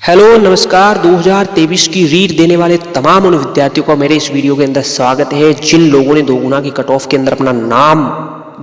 Hello नमस्कार। 2023 की रीट देने वाले तमाम उन विद्यार्थियों का मेरे इस वीडियो के अंदर स्वागत है जिन लोगों ने 2 गुना की कट ऑफ के अंदर अपना नाम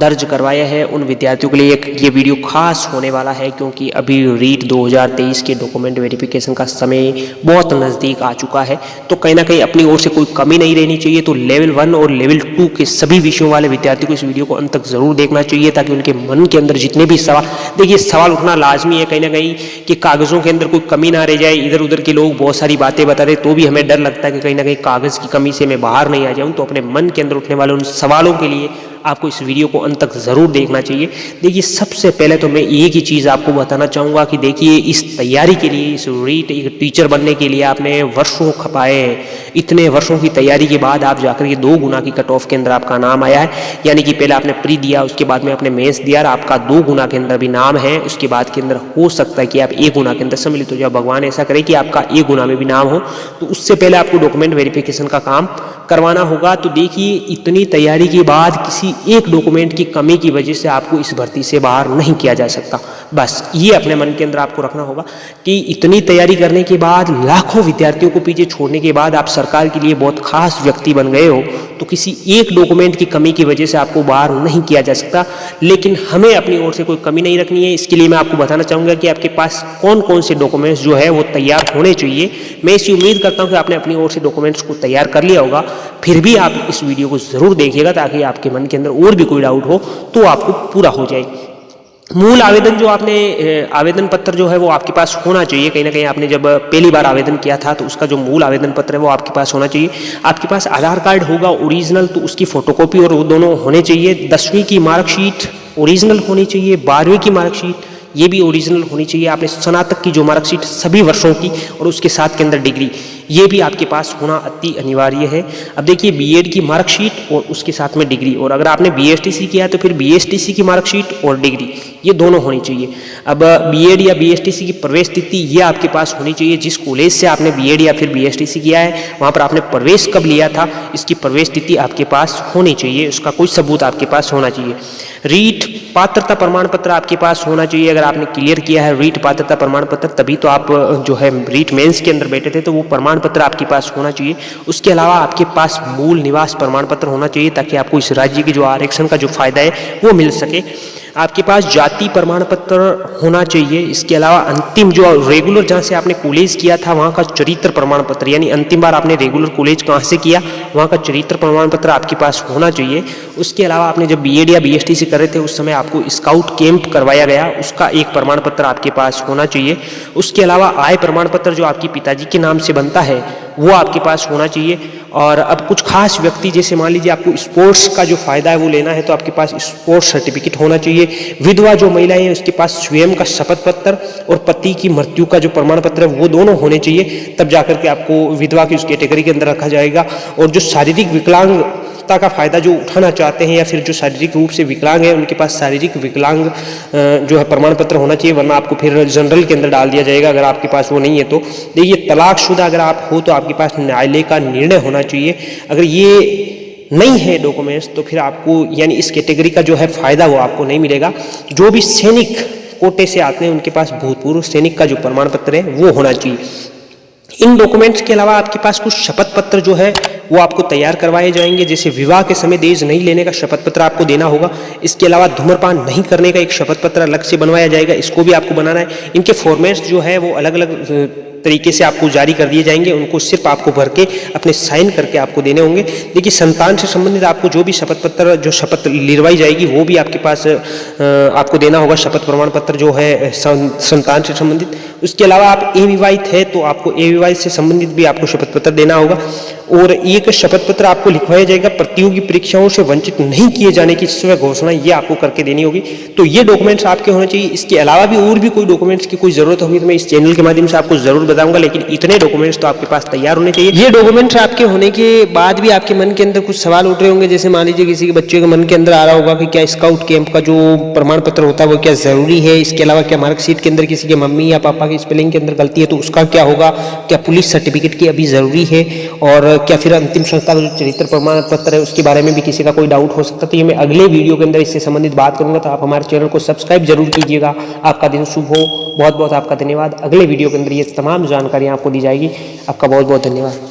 दर्ज करवाया है। उन विद्यार्थियों के लिए ये वीडियो खास होने वाला है क्योंकि अभी रीट 2023 के डॉक्यूमेंट वेरिफिकेशन का समय बहुत नज़दीक आ चुका है, तो कहीं ना कहीं अपनी ओर से कोई कमी नहीं रहनी चाहिए। तो लेवल 1 और लेवल 2 के सभी विषयों वाले विद्यार्थियों को इस वीडियो को अंत तक जरूर देखना चाहिए ताकि उनके मन के अंदर जितने भी सवाल, देखिए सवाल उठना लाजमी है कहीं ना कहीं कि कागज़ों के अंदर कोई कमी ना रह जाए। इधर उधर के लोग बहुत सारी बातें बताते तो भी हमें डर लगता है कि कहीं ना कहीं कागज़ की कमी से मैं बाहर नहीं आ जाऊँ। तो अपने मन के अंदर उठने वाले उन सवालों के लिए आपको इस वीडियो को अंत तक ज़रूर देखना चाहिए। देखिए सबसे पहले तो मैं एक ही चीज़ आपको बताना चाहूँगा कि देखिए इस तैयारी के लिए, इस रीट एक टीचर बनने के लिए आपने वर्षों खपाए हैं। इतने वर्षों की तैयारी के बाद आप जाकर के 2 गुना की कट ऑफ के अंदर आपका नाम आया है, यानी कि पहले आपने प्री दिया, उसके बाद में आपने मेंस दिया और आपका 2 गुना के अंदर भी नाम है। उसके बाद के अंदर हो सकता है कि आप 1 गुना के अंदर सम्मिलित हो जाए। भगवान ऐसा करे कि आपका 1 गुना में भी नाम हो, तो उससे पहले आपको डॉक्यूमेंट वेरिफिकेशन का काम करवाना होगा। तो देखिए इतनी तैयारी के बाद किसी एक डॉक्यूमेंट की कमी की वजह से आपको इस भर्ती से बाहर नहीं किया जा सकता। बस ये अपने मन के अंदर आपको रखना होगा कि इतनी तैयारी करने के बाद, लाखों विद्यार्थियों को पीछे छोड़ने के बाद आप सरकार के लिए बहुत खास व्यक्ति बन गए हो, तो किसी एक डॉक्यूमेंट की कमी की वजह से आपको बाहर नहीं किया जा सकता। लेकिन हमें अपनी ओर से कोई कमी नहीं रखनी है। इसके लिए मैं आपको बताना चाहूँगा कि आपके पास कौन कौन से डॉक्यूमेंट्स जो है वो तैयार होने चाहिए। मैं इसी उम्मीद करता हूँ कि आपने अपनी ओर से डॉक्यूमेंट्स को तैयार कर लिया होगा। फिर भी आप इस वीडियो को ज़रूर देखिएगा ताकि आपके मन के अंदर और भी कोई डाउट हो तो आपको पूरा हो जाए। मूल आवेदन जो आपने आवेदन पत्र जो है वो आपके पास होना चाहिए। कहीं ना कहीं आपने जब पहली बार आवेदन किया था तो उसका जो मूल आवेदन पत्र है वो आपके पास होना चाहिए। आपके पास आधार कार्ड होगा ओरिजिनल, तो उसकी फोटोकॉपी और वो दोनों होने चाहिए। 10वीं की मार्कशीट ओरिजिनल होनी चाहिए। 12वीं की मार्कशीट ये भी ओरिजिनल होनी चाहिए। आपने स्नातक की जो मार्कशीट सभी वर्षों की और उसके साथ के अंदर डिग्री, ये भी आपके पास होना अति अनिवार्य है। अब देखिए बीएड की मार्कशीट और उसके साथ में डिग्री, और अगर आपने बीएसटीसी किया तो फिर बीएसटीसी की मार्कशीट और डिग्री ये दोनों होनी चाहिए। अब बीएड या बीएसटीसी की प्रवेश तिथि ये आपके पास होनी चाहिए। जिस कॉलेज से आपने बीएड या फिर बीएसटीसी किया है वहाँ पर आपने प्रवेश कब लिया था, इसकी प्रवेश तिथि आपके पास होनी चाहिए। उसका कोई सबूत आपके पास होना चाहिए। रीट पात्रता प्रमाण पत्र आपके पास होना चाहिए। अगर आपने क्लियर किया है रीट पात्रता प्रमाण पत्र तभी तो आप जो है रीट मेंस के अंदर बैठे थे, तो वो प्रमाण पत्र आपके पास होना चाहिए। उसके अलावा आपके पास मूल निवास प्रमाण पत्र होना चाहिए ताकि आपको इस राज्य की जो आरक्षण का जो फायदा है वो मिल सके। आपके पास जाति प्रमाण पत्र होना चाहिए। इसके अलावा अंतिम जो रेगुलर जहाँ से आपने कॉलेज किया था वहाँ का चरित्र प्रमाण पत्र, यानी अंतिम बार आपने रेगुलर कॉलेज कहाँ से किया वहाँ का चरित्र प्रमाण पत्र आपके पास होना चाहिए। उसके अलावा आपने जब बीएड या बीएसटीसी कर रहे थे उस समय आपको स्काउट कैंप करवाया गया, उसका एक प्रमाण पत्र आपके पास होना चाहिए। उसके अलावा आय प्रमाण पत्र जो आपके पिताजी के नाम से बनता है वो आपके पास होना चाहिए। और अब कुछ खास व्यक्ति, जैसे मान लीजिए आपको स्पोर्ट्स का जो फायदा है वो लेना है तो आपके पास स्पोर्ट्स सर्टिफिकेट होना चाहिए। विधवा जो महिलाएं हैं उसके पास स्वयं का शपथ पत्र और पति की मृत्यु का जो प्रमाण पत्र है वो दोनों होने चाहिए, तब जाकर के आपको विधवा की उस कैटेगरी के अंदर रखा जाएगा। और जो शारीरिक विकलांगता का फायदा जो उठाना चाहते हैं या फिर जो शारीरिक रूप से विकलांग है उनके पास शारीरिक विकलांग जो है प्रमाण पत्र होना चाहिए, वरना आपको फिर जनरल के अंदर डाल दिया जाएगा अगर आपके पास वो नहीं है तो। देखिए तलाकशुदा अगर आप हो तो आपके पास न्यायालय का निर्णय होना चाहिए। अगर ये नहीं है डॉक्यूमेंट्स तो फिर आपको यानी इस कैटेगरी का जो है फायदा वो आपको नहीं मिलेगा। जो भी सैनिक कोटे से आते हैं उनके पास भूतपूर्व सैनिक का जो प्रमाण पत्र है वो होना चाहिए। इन डॉक्यूमेंट्स के अलावा आपके पास कुछ शपथ पत्र जो है वो आपको तैयार करवाए जाएंगे, जैसे विवाह के समय दहेज नहीं लेने का शपथ पत्र आपको देना होगा। इसके अलावा धूम्रपान नहीं करने का एक शपथ पत्र अलग से बनवाया जाएगा, इसको भी आपको बनाना है। इनके फॉर्मेट्स जो है वो अलग अलग तरीके से आपको जारी कर दिए जाएंगे, उनको सिर्फ आपको भर के अपने साइन करके आपको देने होंगे। देखिए संतान से संबंधित आपको जो भी शपथ पत्र जो शपथ लिरवाई जाएगी वो भी आपके पास आपको देना होगा, शपथ प्रमाण पत्र जो है संतान से संबंधित। उसके अलावा आप अविवाहित है तो आपको अविवाहित से संबंधित भी आपको शपथ पत्र देना होगा। और एक शपथ पत्र आपको लिखवाया जाएगा प्रतियोगी परीक्षाओं से वंचित नहीं किए जाने की स्वयं घोषणा, ये आपको करके देनी होगी। तो ये डॉक्यूमेंट्स आपके होने चाहिए। इसके अलावा भी और भी कोई डॉक्यूमेंट्स की कोई जरूरत होगी तो मैं इस चैनल के माध्यम से आपको जरूर बताऊंगा, लेकिन इतने डॉक्यूमेंट्स तो आपके पास तैयार होने चाहिए। ये डॉक्यूमेंट्स आपके होने के बाद भी आपके मन के अंदर कुछ सवाल उठ रहे होंगे, जैसे मान लीजिए किसी के बच्चे के मन के अंदर आ रहा होगा कि क्या स्काउट कैंप का जो प्रमाण पत्र होता है वो क्या जरूरी है। इसके अलावा क्या मार्कशीट के अंदर किसी के मम्मी या पापा की स्पेलिंग के अंदर गलती है तो उसका क्या होगा, क्या पुलिस सर्टिफिकेट की अभी जरूरी है, और क्या फिर अंतिम संस्था का जो चरित्र प्रमाण पत्र है उसके बारे में भी किसी का कोई डाउट हो सकता है, तो ये मैं अगले वीडियो के अंदर इससे संबंधित बात करूंगा। तो आप हमारे चैनल को सब्सक्राइब जरूर कीजिएगा। आपका दिन शुभ हो। बहुत बहुत आपका धन्यवाद। अगले वीडियो के अंदर ये तमाम जानकारियाँ आपको दी जाएगी। आपका बहुत बहुत धन्यवाद।